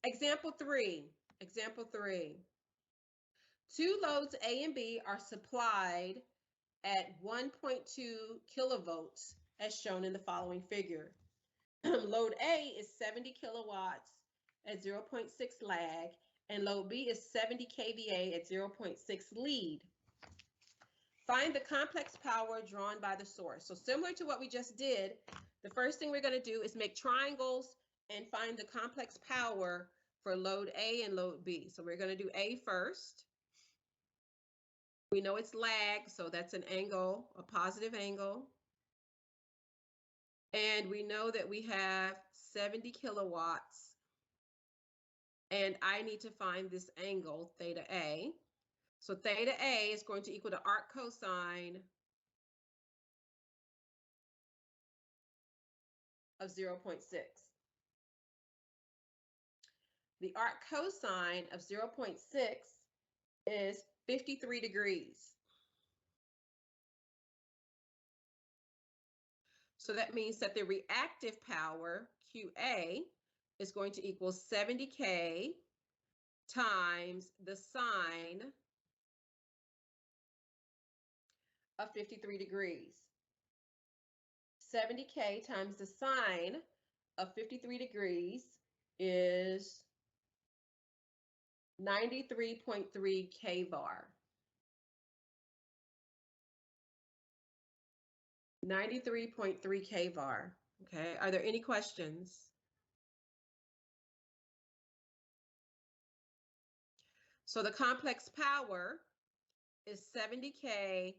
Example 3. Two loads A and B are supplied at 1.2 kilovolts as shown in the following figure. Load A is 70 kilowatts at 0.6 lag, and load B is 70 kVA at 0.6 lead. Find the complex power drawn by the source. So similar to what we just did, the first thing we're going to do is make triangles and find the complex power for load A and load B. So we're going to do A first. We know it's lag, so that's an angle, a positive angle. And we know that we have 70 kilowatts. And I need to find this angle, theta A. So theta A is going to equal the arc cosine of 0.6. The arc cosine of 0.6 is 53 degrees. So that means that the reactive power, QA, is going to equal 70K times the sine of 53 degrees. 70K times the sine of 53 degrees is 93.3 kVAR. 93.3 kVAR. Okay, are there any questions? So the complex power is 70K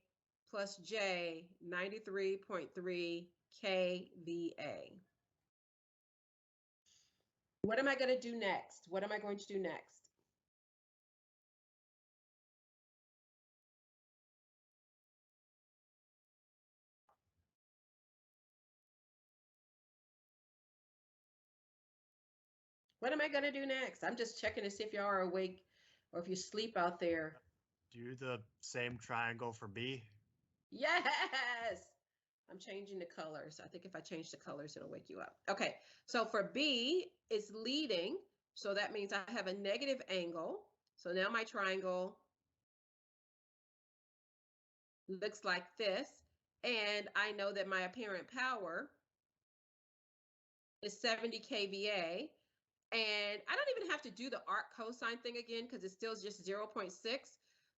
plus J, 93.3 kVA. What am I going to do next? What am I going to do next? What am I going to do next? I'm just checking to see if y'all are awake or if you sleep out there. Do the same triangle for B. Yes. I'm changing the colors. I think if I change the colors, it'll wake you up. Okay. So for B, it's leading. So that means I have a negative angle. So now my triangle looks like this. And I know that my apparent power is 70 kVA. And I don't even have to do the arc cosine thing again because it's still just 0.6.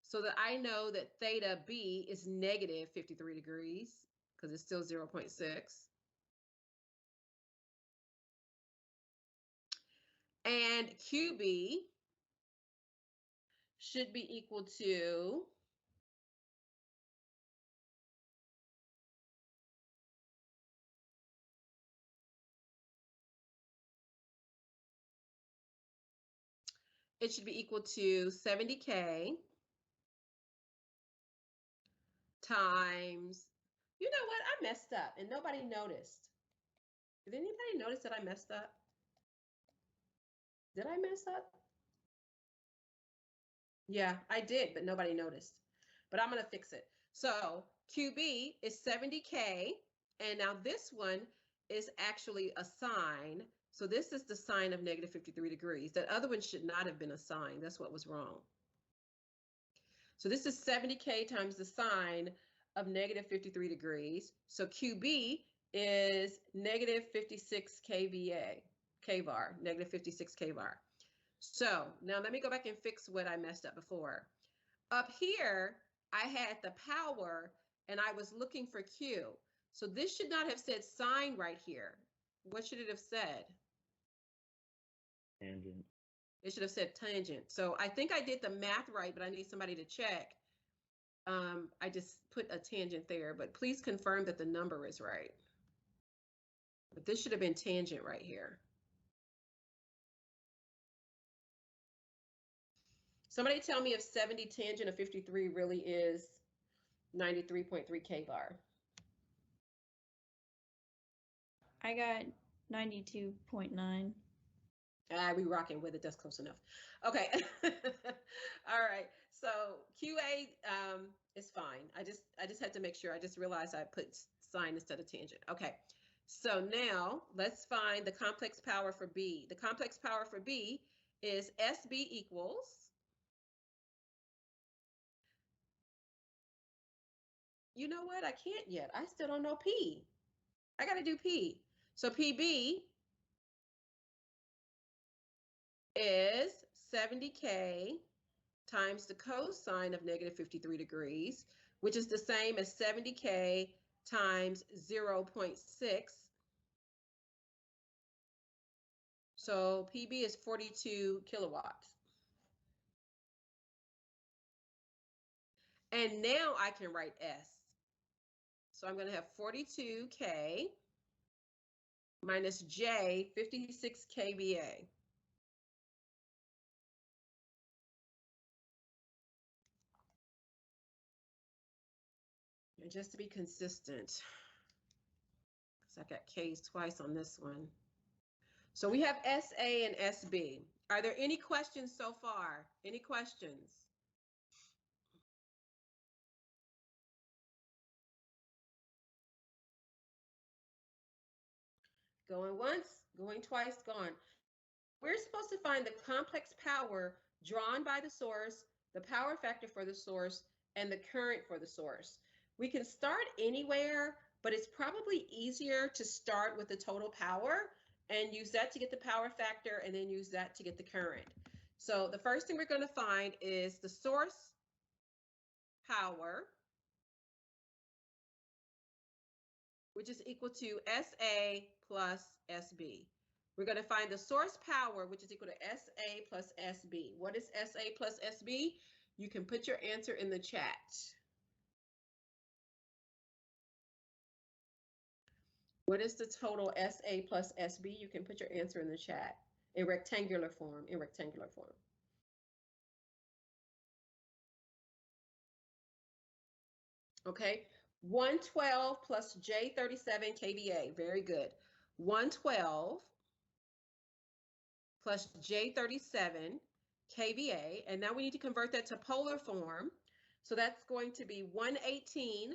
So that I know that theta B is negative 53 degrees because it's still 0.6. And QB should be equal to it should be equal to 70K times, you know what, I messed up and nobody noticed. Did anybody notice that I messed up? Did I mess up? Yeah, I did, but nobody noticed. But I'm going to fix it. So QB is 70K, and now this one is actually a sine. So this is the sine of negative 53 degrees. That other one should not have been a sine. That's what was wrong. So this is 70K times the sine of negative 53 degrees. So QB is negative 56 kVAR, negative 56 kVAR. So now let me go back and fix what I messed up before. Up here, I had the power and I was looking for Q. So this should not have said sine right here. What should it have said? Tangent. It should have said tangent. So I think I did the math right, but I need somebody to check. I just put a tangent there, but please confirm that the number is right. But this should have been tangent right here. Somebody tell me if 70 tangent of 53 really is 93.3 kVAR. I got 92.9. We rocking with it. That's close enough. Okay. All right. So QA is fine. I just had to make sure. I just realized I put sine instead of tangent. Okay. So now let's find the complex power for B. The complex power for B is SB equals, you know what? I can't yet. I still don't know P. I got to do P. So PB is 70K times the cosine of negative 53 degrees, which is the same as 70K times 0.6. So PB is 42 kilowatts. And now I can write S. So I'm going to have 42K minus J, 56 kVA. And just to be consistent, because I got K's twice on this one. So we have SA and SB. Are there any questions so far? Any questions? Going once, going twice, gone. We're supposed to find the complex power drawn by the source, the power factor for the source, and the current for the source. We can start anywhere, but it's probably easier to start with the total power and use that to get the power factor and then use that to get the current. So the first thing we're going to find is the source power, which is equal to SA plus SB. We're going to find the source power, which is equal to SA plus SB. What is SA plus SB? You can put your answer in the chat. What is the total SA plus SB? You can put your answer in the chat in rectangular form, Okay, 112 plus J37 kVA. Very good. 112 plus J37 kVA. And now we need to convert that to polar form. So that's going to be 118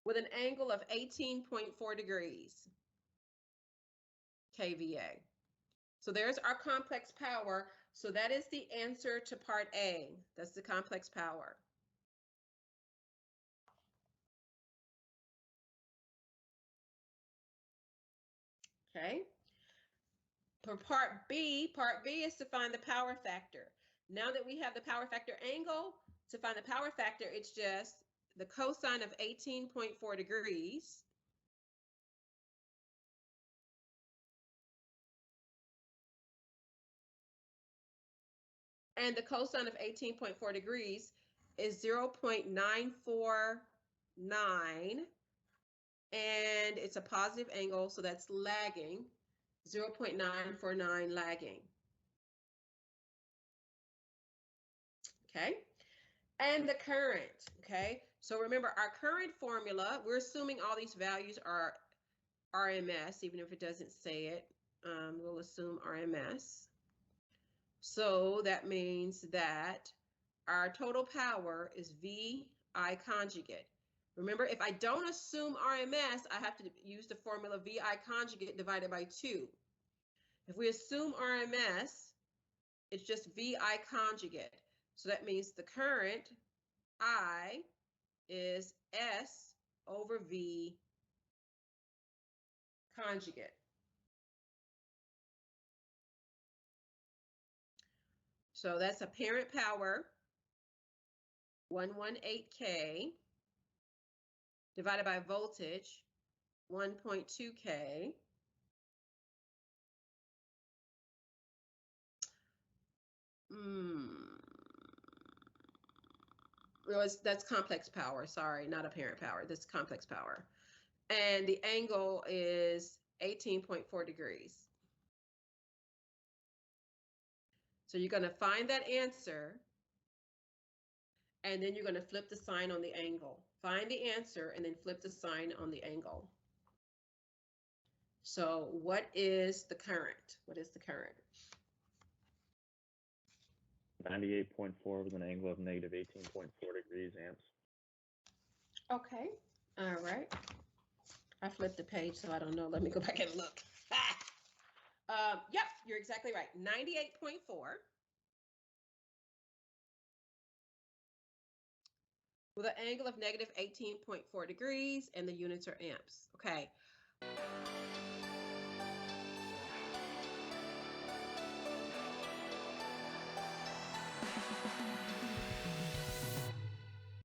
with an angle of 18.4 degrees kVA. So there's our complex power. So that is the answer to part A. That's the complex power. Okay. For part B is to find the power factor. Now that we have the power factor angle, to find the power factor, it's just the cosine of 18.4 degrees and the cosine of 18.4 degrees is 0.949, and it's a positive angle, so that's lagging, 0.949 lagging. Okay, and the current, okay? So remember our current formula, we're assuming all these values are RMS, even if it doesn't say it, we'll assume RMS. So that means that our total power is VI conjugate. Remember, if I don't assume RMS, I have to use the formula VI conjugate divided by 2. If we assume RMS, it's just VI conjugate. So that means the current I is S over V conjugate. So that's apparent power, 118K, divided by voltage, 1.2K. That's complex power, sorry, not apparent power, that's complex power. And the angle is 18.4 degrees. So you're going to find that answer, and then you're going to flip the sign on the angle. Find the answer, and then flip the sign on the angle. So what is the current? What is the current? 98.4 with an angle of negative 18.4 degrees amps. Okay, all right. I flipped the page, so I don't know. Let me go back and look. Yep, you're exactly right. 98.4. With an angle of negative 18.4 degrees, and the units are amps. Okay.